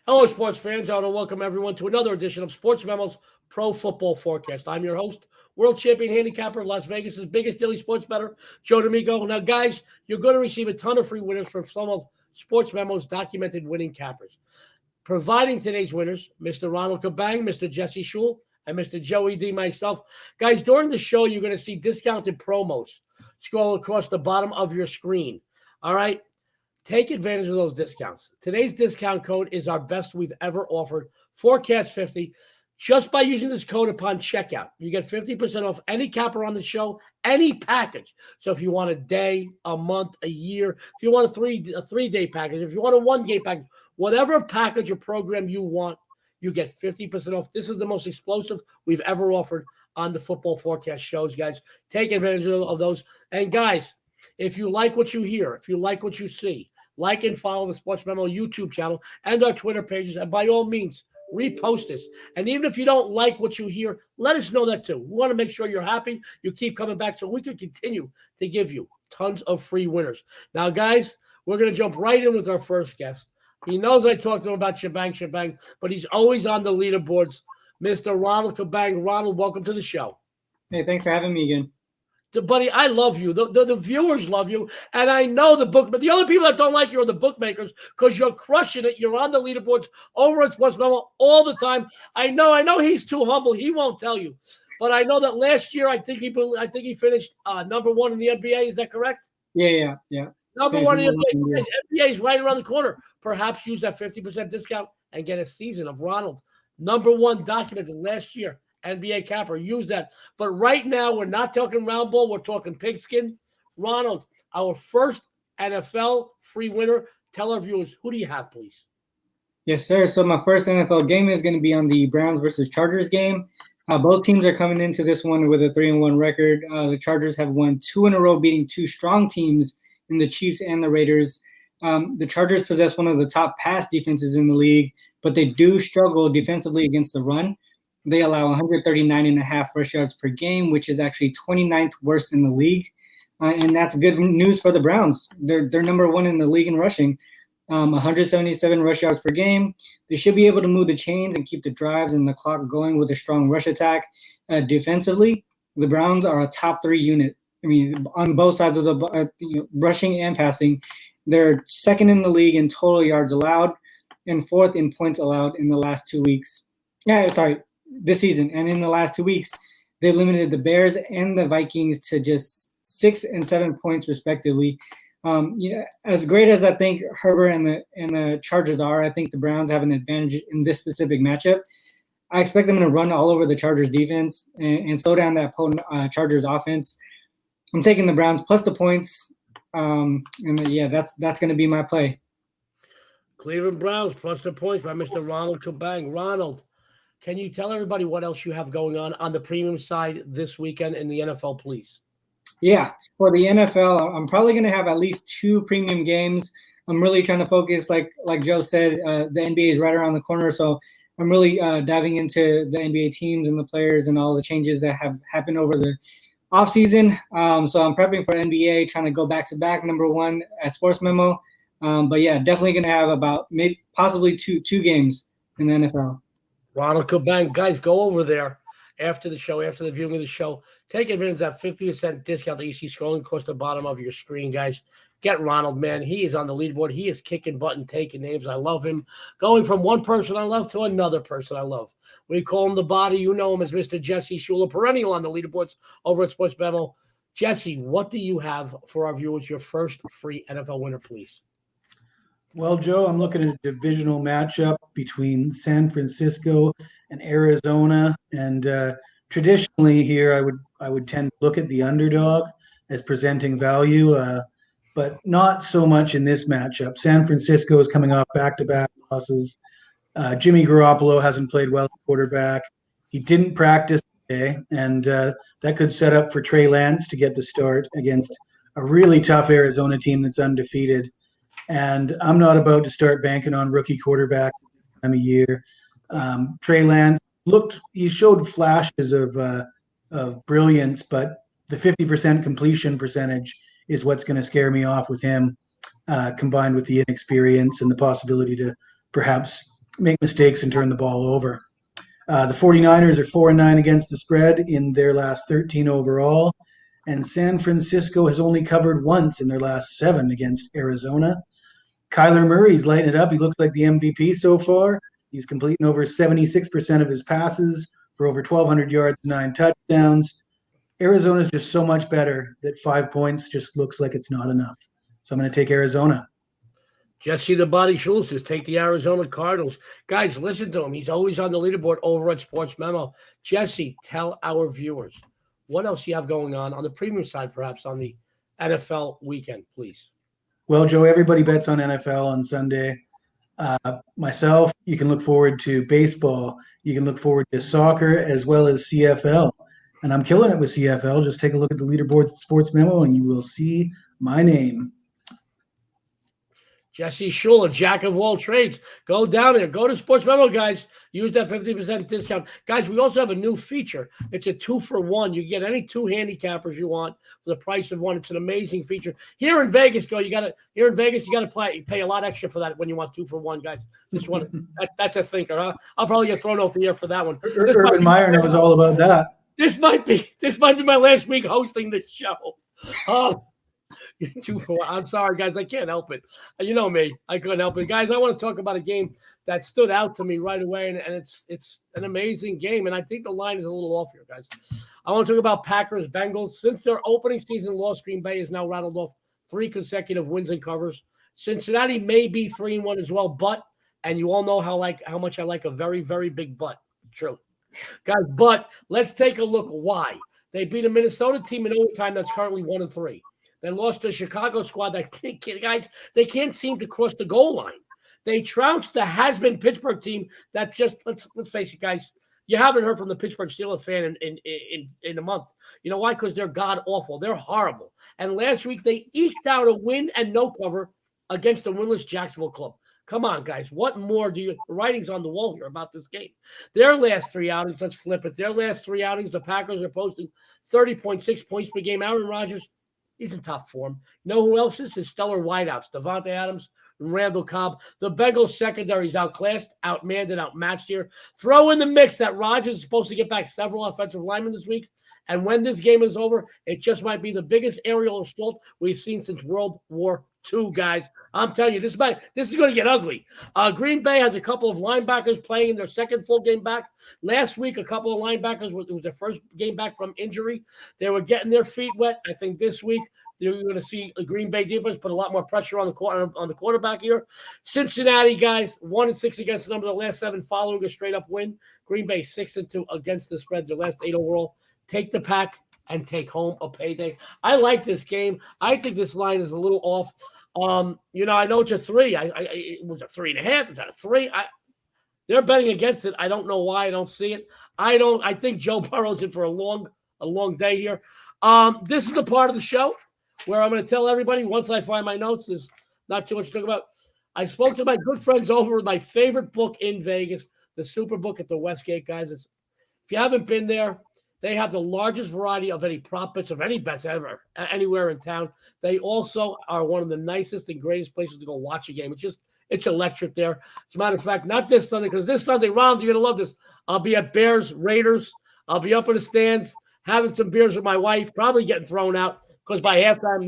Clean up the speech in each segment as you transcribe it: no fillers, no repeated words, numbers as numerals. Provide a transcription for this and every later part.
Hello, sports fans. I want to welcome everyone to another edition of Sportsmemo's Pro Football Forecast. I'm your host, world champion handicapper, Las Vegas' biggest daily sports bettor, Joe D'Amico. Now, guys, you're going to receive a ton of free winners from some of Sportsmemo's documented winning cappers. Providing today's winners, Mr. Ronald Cabang, Mr. Jesse Schule, and Mr. Joey D, myself. Guys, during the show, you're going to see discounted promos scroll across the bottom of your screen. All right? Take advantage of those discounts. Today's discount code is our best we've ever offered, Forecast50. Just by using this code upon checkout, you get 50% off any capper on the show, any package. So if you want a day, a month, a year, if you want a three-day package, if you want a one-day package, whatever package or program you want, you get 50% off. This is the most explosive we've ever offered on the Football Forecast shows, guys. Take advantage of those. And guys, if you like what you hear, if you like what you see, like and follow the Sports Memo YouTube channel and our Twitter pages. And by all means, repost this. And even if you don't like what you hear, let us know that too. We want to make sure you're happy. You keep coming back so we can continue to give you tons of free winners. Now, guys, we're going to jump right in with our first guest. He knows I talked to him about shebang, but he's always on the leaderboards. Mr. Ronald Cabang. Ronald, welcome to the show. Hey, thanks for having me again. Buddy, I love you. The viewers love you. And I know but the only people that don't like you are the bookmakers because you're crushing it. You're on the leaderboards over at Sports Memo all the time. I know he's too humble. He won't tell you. But I know that last year, I think he finished number one in the NBA. Is that correct? Yeah. Number one in the NBA. NBA is right around the corner. Perhaps use that 50% discount and get a season of Ronald. Number one documented last year. NBA capper, use that. But right now, we're not talking round ball. We're talking pigskin. Ronald, our first NFL free winner. Tell our viewers, who do you have, please? Yes, sir. So my first NFL game is going to be on the Browns versus Chargers game. Both teams are coming into this one with a 3-1 record. The Chargers have won 2 in a row, beating 2 strong teams in the Chiefs and the Raiders. The Chargers possess one of the top pass defenses in the league, but they do struggle defensively against the run. They allow 139.5 rush yards per game, which is actually 29th worst in the league. And that's good news for the Browns. They're number one in the league in rushing, 177 rush yards per game. They should be able to move the chains and keep the drives and the clock going with a strong rush attack. Defensively, the Browns are a top 3 unit. I mean, on both sides of the rushing and passing. They're second in the league in total yards allowed and 4th in points allowed in the last 2 weeks. This season. And in the last 2 weeks, they limited the Bears and the Vikings to just 6 and 7 points respectively. As great as I think Herbert and the Chargers are, I think the Browns have an advantage in this specific matchup. I expect them to run all over the Chargers defense and slow down that potent Chargers offense. I'm taking the Browns plus the points. That's going to be my play. Cleveland Browns plus the points by Mr. Ronald Cabang. Ronald, can you tell everybody what else you have going on the premium side this weekend in the NFL, please? Yeah, for the NFL, I'm probably going to have at least 2 premium games. I'm really trying to focus, like Joe said, the NBA is right around the corner, so I'm really diving into the NBA teams and the players and all the changes that have happened over the offseason. So I'm prepping for NBA, trying to go back-to-back number 1 at Sports Memo. But yeah, definitely going to have about possibly two games in the NFL. Ronald Cabang, guys, go over there after the show, after the viewing of the show. Take advantage of that 50% discount that you see scrolling across the bottom of your screen, guys. Get Ronald, man. He is on the leaderboard. He is kicking butt and taking names. I love him. Going from one person I love to another person I love. We call him the body. You know him as Mr. Jesse Schule, perennial on the leaderboards over at Sports Memo. Jesse, what do you have for our viewers? Your first free NFL winner, please. Well, Joe, I'm looking at a divisional matchup between San Francisco and Arizona, and traditionally here I would tend to look at the underdog as presenting value, but not so much in this matchup. San Francisco is coming off back-to-back losses. Jimmy Garoppolo hasn't played well at quarterback. He didn't practice today, and that could set up for Trey Lance to get the start against a really tough Arizona team that's undefeated. And I'm not about to start banking on rookie quarterback time of year. Trey Lance he showed flashes of brilliance, but the 50% completion percentage is what's going to scare me off with him, combined with the inexperience and the possibility to perhaps make mistakes and turn the ball over. The 49ers are 4-9 against the spread in their last 13 overall, and San Francisco has only covered once in their last 7 against Arizona. Kyler Murray's lighting it up. He looks like the MVP so far. He's completing over 76% of his passes for over 1,200 yards, 9 touchdowns. Arizona's just so much better that 5 points just looks like it's not enough. So I'm going to take Arizona. Jesse the Body Schule says, take the Arizona Cardinals. Guys, listen to him. He's always on the leaderboard over at Sports Memo. Jesse, tell our viewers, what else you have going on the premium side, perhaps on the NFL weekend, please? Well, Joe, everybody bets on NFL on Sunday. Myself, you can look forward to baseball. You can look forward to soccer as well as CFL. And I'm killing it with CFL. Just take a look at the leaderboard at Sports Memo and you will see my name. Jesse Schule, a jack of all trades. Go down there. Go to Sports Memo, guys. Use that 50% discount. Guys, we also have a new feature. It's a 2-for-1. You get any 2 handicappers you want for the price of one. It's an amazing feature. Here in Vegas, you gotta pay a lot extra for that when you want 2-for-1, guys. Just want that's a thinker, huh? I'll probably get thrown off the air for that one. Urban Meyer knows all about that. This might be my last week hosting this show. 2-for-1. I'm sorry, guys. I can't help it. You know me. I couldn't help it. Guys, I want to talk about a game that stood out to me right away, and it's an amazing game, and I think the line is a little off here, guys. I want to talk about Packers, Bengals. Since their opening season loss, Green Bay has now rattled off 3 consecutive wins and covers. Cincinnati may be 3-1 as well, and you all know how much I like a very, very big but. True. Guys, but let's take a look why. They beat a Minnesota team in overtime that's currently 1-3. They lost to a Chicago squad that, guys, they can't seem to cross the goal line. They trounced the has-been Pittsburgh team that's just, let's face it, guys, you haven't heard from the Pittsburgh Steelers fan in a month. You know why? Because they're god-awful. They're horrible. And last week, they eked out a win and no cover against the winless Jacksonville club. Come on, guys. What more the writing's on the wall here about this game? Their last 3 outings, let's flip it. Their last 3 outings, the Packers are posting 30.6 points per game. Aaron Rodgers, he's in top form. You know who else is? His stellar wideouts, Devontae Adams and Randall Cobb. The Bengals secondary is outclassed, outmanned, and outmatched here. Throw in the mix that Rodgers is supposed to get back several offensive linemen this week. And when this game is over, it just might be the biggest aerial assault we've seen since World War II, guys. I'm telling you, this is going to get ugly. Green Bay has a couple of linebackers playing in their second full game back. Last week, a couple of linebackers, it was their first game back from injury. They were getting their feet wet. I think this week you're going to see a Green Bay defense put a lot more pressure on the quarterback here. Cincinnati, guys, 1-6 against the number of the last 7 following a straight-up win. Green Bay 6-2 against the spread, their last 8 overall. Take the pack and take home a payday. I like this game. I think this line is a little off. I know it's a 3. It was a 3.5. It's at a 3. They're betting against it. I don't know why. I don't see it. I think Joe Burrow's in for a long day here. This is the part of the show where I'm going to tell everybody once I find my notes. There's not too much to talk about. I spoke to my good friends over at my favorite book in Vegas, the Superbook at the Westgate, guys. If you haven't been there, they have the largest variety of any prop bets, of any bets ever, anywhere in town. They also are one of the nicest and greatest places to go watch a game. It's electric there. As a matter of fact, not this Sunday, because this Sunday, Ronald, you're going to love this. I'll be at Bears, Raiders. I'll be up in the stands, having some beers with my wife, probably getting thrown out, because by halftime,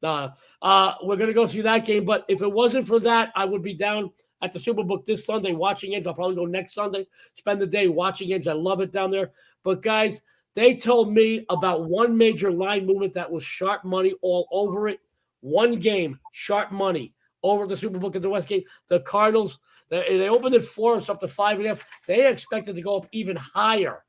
we're going to go see that game. But if it wasn't for that, I would be down at the Superbook this Sunday watching games. I'll probably go next Sunday, spend the day watching games. I love it down there. But, guys, they told me about one major line movement that was sharp money all over it. One game, sharp money over the Superbook at the Westgate. The Cardinals, they opened at 4, it's up to 5.5. They expected to go up even higher.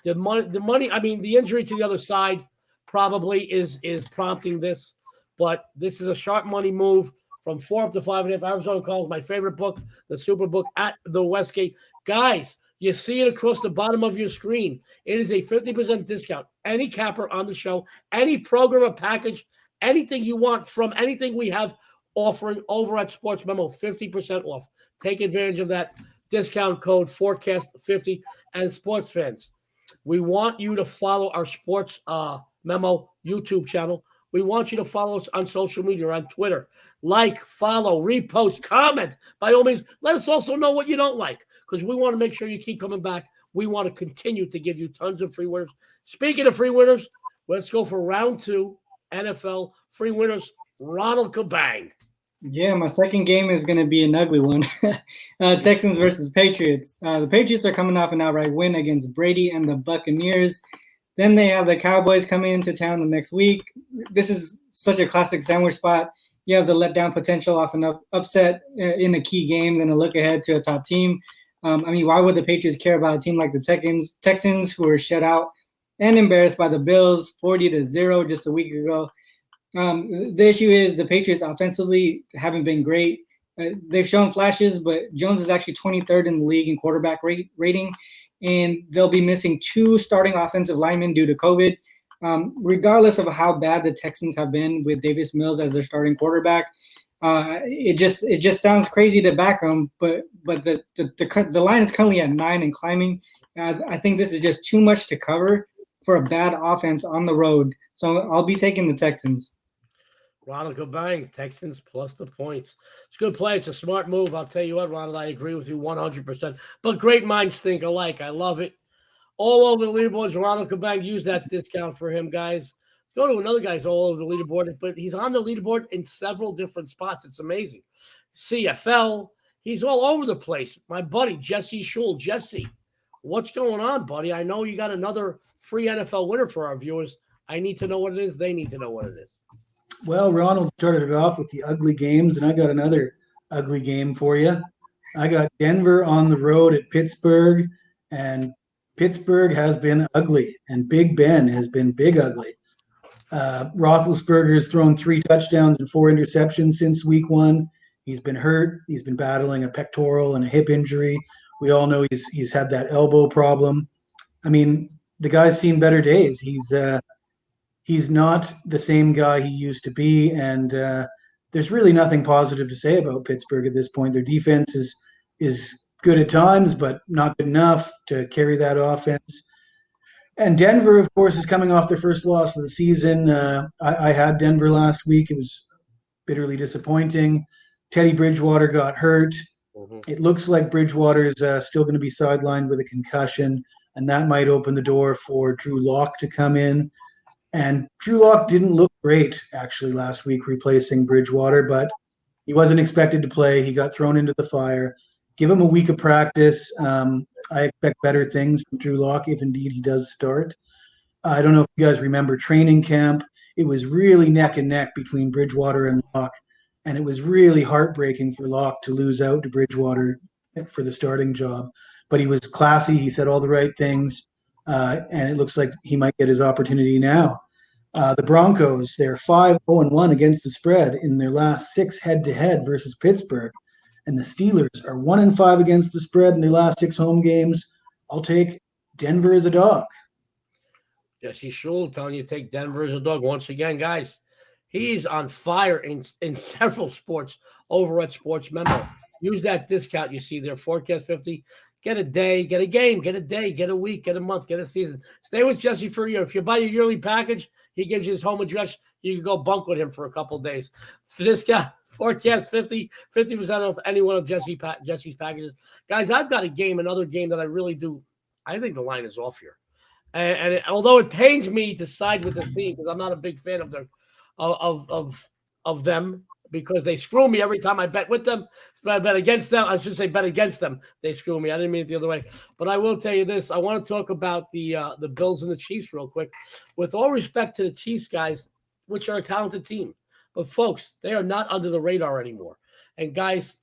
The money. I mean, the injury to the other side probably is prompting this, but this is a sharp money move from 4 up to 5.5. Arizona Cardinals, my favorite book, the Superbook at the Westgate. Guys, you see it across the bottom of your screen. It is a 50% discount. Any capper on the show, any program or package, anything you want from anything we have offering over at Sports Memo, 50% off. Take advantage of that discount code Forecast50. And sports fans, we want you to follow our Sports Memo YouTube channel. We want you to follow us on social media, on Twitter. Like, follow, repost, comment. By all means, let us also know what you don't like, because we want to make sure you keep coming back. We want to continue to give you tons of free winners. Speaking of free winners, let's go for round 2, NFL free winners, Ronald Cabang. Yeah, my second game is going to be an ugly one. Texans versus Patriots. The Patriots are coming off an outright win against Brady and the Buccaneers. Then they have the Cowboys coming into town the next week. This is such a classic sandwich spot. You have the letdown potential off an upset in a key game, then a look ahead to a top team. Why would the Patriots care about a team like the Texans, who were shut out and embarrassed by the Bills 40-0 just a week ago? The issue is the Patriots offensively haven't been great. They've shown flashes, but Jones is actually 23rd in the league in quarterback rating, and they'll be missing 2 starting offensive linemen due to COVID. Regardless of how bad the Texans have been with Davis Mills as their starting quarterback, it just sounds crazy to back them. But the line is currently at 9 and climbing. I think this is just too much to cover for a bad offense on the road. So I'll be taking the Texans. Ronald Cabang, Texans plus the points. It's a good play. It's a smart move. I'll tell you what, Ronald, I agree with you 100%. But great minds think alike. I love it. All over the leaderboards, Ronald Cabang, use that discount for him, guys. Go to another guy's all over the leaderboard, but he's on the leaderboard in several different spots. It's amazing. CFL, he's all over the place. My buddy, Jesse Schule. Jesse, what's going on, buddy? I know you got another free NFL winner for our viewers. I need to know what it is. They need to know what it is. Well, Ronald started it off with the ugly games, and I got another ugly game for you. I got Denver on the road at Pittsburgh, and Pittsburgh has been ugly, and Big Ben has been big ugly. Roethlisberger has thrown 3 touchdowns and 4 interceptions since week 1. He's been hurt. He's been battling a pectoral and a hip injury. We all know he's had that elbow problem. I mean, the guy's seen better days. He's not the same guy he used to be, and there's really nothing positive to say about Pittsburgh at this point. Their defense is good at times, but not good enough to carry that offense. And Denver, of course, is coming off their first loss of the season. I had Denver last week. It was bitterly disappointing. Teddy Bridgewater got hurt. Mm-hmm. It looks like Bridgewater is still going to be sidelined with a concussion, and that might open the door for Drew Lock to come in. And Drew Lock didn't look great, actually, last week replacing Bridgewater, but he wasn't expected to play. He got thrown into the fire. Give him a week of practice. I expect better things from Drew Lock if indeed he does start. I don't know if you guys remember training camp. It was really neck and neck between Bridgewater and Lock, and it was really heartbreaking for Lock to lose out to Bridgewater for the starting job. But he was classy. He said all the right things, and it looks like he might get his opportunity now. The Broncos, they're 5-0-1 against the spread in their last 6 head-to-head versus Pittsburgh. And the Steelers are 1-5 against the spread in their last 6 home games. I'll take Denver as a dog. Jesse Schule telling you to take Denver as a dog. Once again, guys, he's on fire in several sports over at Sportsmemo. Use that discount you see there, Forecast 50. Get a day, get a game, get a day, get a week, get a month, get a season. Stay with Jesse for a year. If you buy your yearly package, he gives you his home address. You can go bunk with him for a couple of days. For this guy, Forecast 50% off any one of Jesse's packages. Guys, I've got another game that I really do. I think the line is off here. And although it pains me to side with this team because I'm not a big fan of them because they screw me every time I bet with them. I bet against them. I should say bet against them. They screw me. I didn't mean it the other way. But I will tell you this. I want to talk about the Bills and the Chiefs real quick. With all respect to the Chiefs, guys, which are a talented team. But, folks, they are not under the radar anymore. And, guys,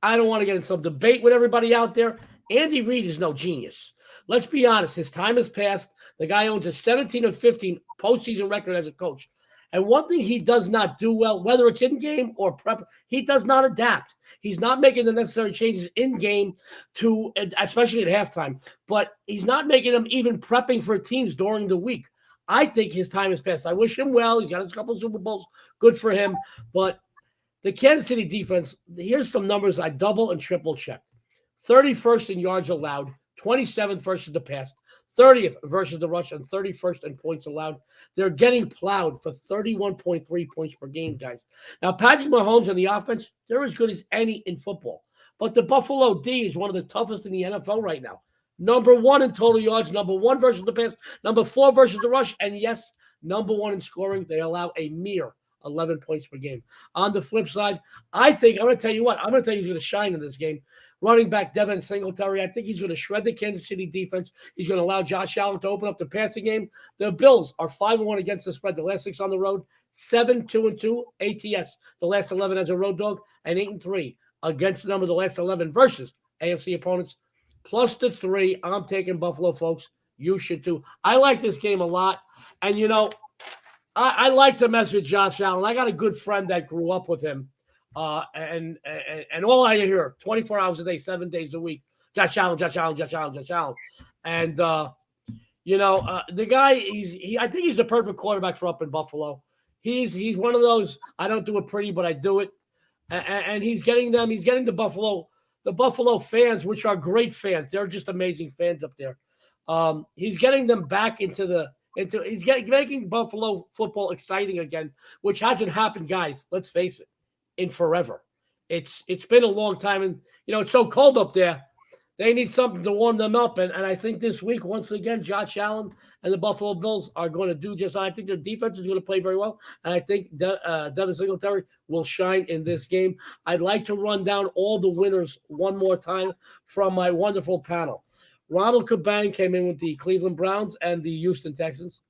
I don't want to get in some debate with everybody out there. Andy Reid is no genius. Let's be honest. His time has passed. The guy owns a 17-15 postseason record as a coach. And one thing he does not do well, whether it's in-game or prep, he does not adapt. He's not making the necessary changes in-game, especially at halftime. But he's not making them even prepping for teams during the week. I think his time has passed. I wish him well. He's got his couple of Super Bowls. Good for him. But the Kansas City defense, here's some numbers I double and triple checked. 31st in yards allowed, 27th versus the pass, 30th versus the rush, and 31st in points allowed. They're getting plowed for 31.3 points per game, guys. Now, Patrick Mahomes and the offense, they're as good as any in football. But the Buffalo D is one of the toughest in the NFL right now. Number 1 in total yards, number 1 versus the pass, number 4 versus the rush, and yes, number 1 in scoring. They allow a mere 11 points per game. On the flip side, I'm going to tell you he's going to shine in this game. Running back Devin Singletary, I think he's going to shred the Kansas City defense. He's going to allow Josh Allen to open up the passing game. The Bills are 5-1 against the spread. The last 6 on the road, 7-2-2 ATS. The last 11 as a road dog, and 8-3 against the number of the last 11 versus AFC opponents. Plus the 3. I'm taking Buffalo, folks. You should too. I like this game a lot. And, I like to mess with Josh Allen. I got a good friend that grew up with him. And all I hear 24 hours a day, 7 days a week, Josh Allen. And, the guy, I think he's the perfect quarterback for up in Buffalo. He's one of those, I don't do it pretty, but I do it. And he's getting the Buffalo fans, which are great fans. They're just amazing fans up there. He's getting them back making Buffalo football exciting again, which hasn't happened, guys. Let's face it, in forever. It's been a long time, and it's so cold up there. They need something to warm them up, and I think this week, once again, Josh Allen and the Buffalo Bills are going to do just that. I think their defense is going to play very well, and I think Devin Singletary will shine in this game. I'd like to run down all the winners one more time from my wonderful panel. Ronald Cabang came in with the Cleveland Browns and the Houston Texans.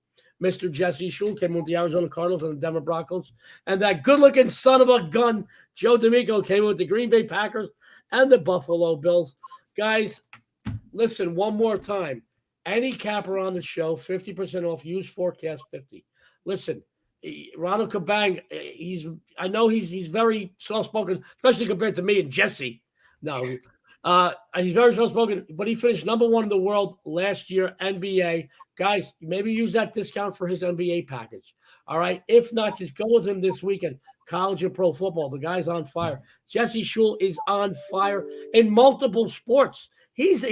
Mr. Jesse Schule came in with the Arizona Cardinals and the Denver Broncos. And that good-looking son of a gun, Joe D'Amico, came in with the Green Bay Packers and the Buffalo Bills. Guys, listen, one more time. Any capper on the show, 50% off. Use Forecast 50. Listen, Ronald Cabang, I know he's very soft-spoken, especially compared to me and Jesse. No, he's very soft-spoken, but he finished number 1 in the world last year, NBA. Guys, maybe use that discount for his NBA package. All right? If not, just go with him this weekend. College and pro football. The guy's on fire. Jesse Schule is on fire in multiple sports. He's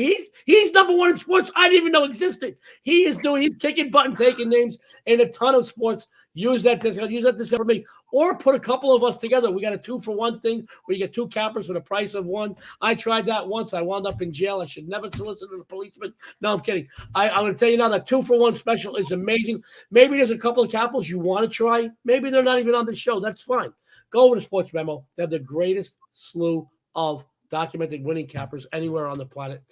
number 1 in sports I didn't even know existed. He's kicking butt and taking names in a ton of sports. Use that discount. Use that discount for me. Or put a couple of us together. We got a 2-for-1 thing where you get 2 cappers for the price of 1. I tried that once. I wound up in jail. I should never solicit a policeman. No, I'm kidding. I'm going to tell you now that 2-for-1 special is amazing. Maybe there's a couple of cappers you want to try. Maybe they're not even on the show. That's fine. Go over to Sports Memo. They have the greatest slew of documented winning cappers anywhere on the planet.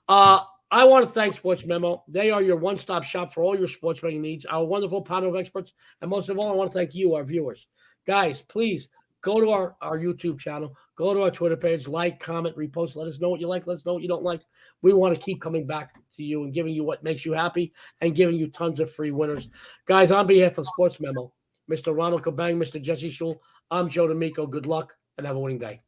I want to thank Sports Memo. They are your one-stop shop for all your sports betting needs, our wonderful panel of experts. And most of all, I want to thank you, our viewers. Guys, please go to our YouTube channel. Go to our Twitter page. Like, comment, repost. Let us know what you like. Let us know what you don't like. We want to keep coming back to you and giving you what makes you happy and giving you tons of free winners. Guys, on behalf of Sports Memo, Mr. Ronald Cabang, Mr. Jesse Schule, I'm Joe D'Amico. Good luck and have a winning day.